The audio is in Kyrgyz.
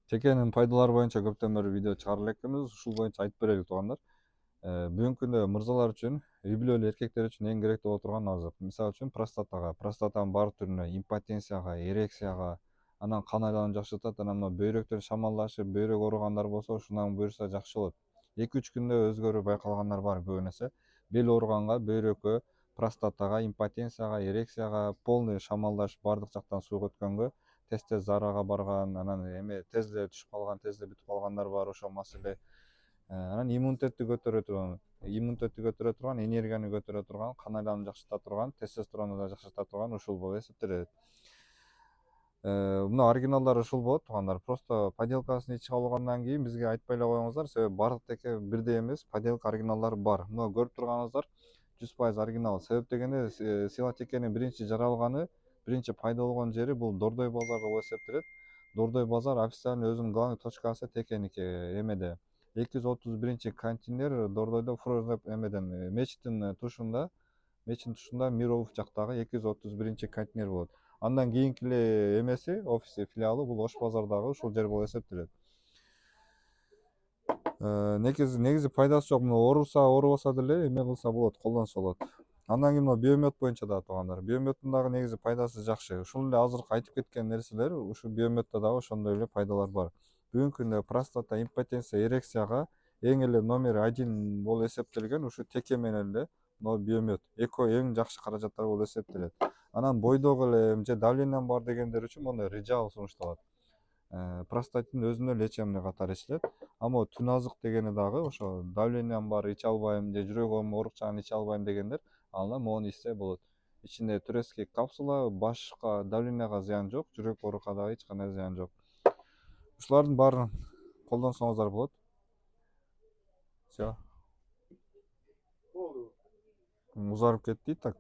Текенин пайдалары боюнча көптөн бери видео чыгарып элекпиз. Ушул боюнча айтып берели туугандар. Бүгүнкү күндө мырзалар үчүн, үй бүлөлүү эркектер үчүн эң керектүү боло турган азык. Мисалы үчүн простатанын баардык түрүнө, импотенцияга, эрекцияга, анан кан айланууну жакшыртат. Анан мына бөйрөктөр шамалдашып, бөйрөк ооругандар болсо, ушундан буюрса жакшы болот. 2-3 күндө өзгөрүү байкалгандар бар көбүн эсе. Бел ооруганга, бөйрөккө, простатага, импотенцияга, эрекцияга полный шамалдашып, баардык жактан суук өткөнгө, тез зарага барган, анан тез эле түшүп калган, тез эле бүтүп калгандар бар, ошол маселе. Анан иммунитетти көтөрө турган, энергияны көтөрө турган, кан айланууну жакшырта турган, тестостеронду да жакшырта турган ушул болуп эсептелет. Мына оригиналдары ушул болот туугандар. Просто поделкасын ичип алгандан кийин бизге айтпай эле коюңуздар, себеби баардык теке бирдей эмес, поделка оригиналдары бар. Мына көрүп турганыңыздар 100% оригинал. Себеп дегенде сила текенин биринчи жаралганы, биринчи пайда болгон жери бул Дордой базары болуп эсептелет. Дордой базар официальный өзүнүн главный точкасы текеники эмеде. 231 контейнер Дордойдо мечиттин тушунда, Миров жактагы 231 контейнер болот. Андан кийинки эле эмеси, офиси, филиалы бул Ош базардагы ушул жер болуп эсептелет. Негизи пайдасы жок. Мына оорубаса деле эме кылса болот, колдонсо болот. Андан кийин мына биомед боюнча дагы туугандар. Биомедтин дагы негизи пайдасы жакшы. Ушул эле азыркы айтып кеткен нерселер, ушу биомедте дагы ошондой эле пайдалар бар. Бүгүнкү күндө простата, импотенция, эрекцияга эң эле номер 1 болуп эсептелген ушу теке менен эле мына биомед. Экөө эң жакшы каражаттар болуп эсептелет. Анан бойдогу эле же давлениям бар дегендер үчүн моундай Rijal сунушталат. Простатин өзүнө лечебный катары ичилет. А могу түн азык дегени дагы ошо давлениям бар, иче албайм же жүрөгүм оорукчан иче албайм дегендер анда могуну ичсе болот. Ичинде турецкий капсула, башка давленияга зыян жок, жүрөк ооруга дагы эч кандай зыян жок. Ушулардын баарын колдонсоңуздар болот. Все. Узарып кетти так.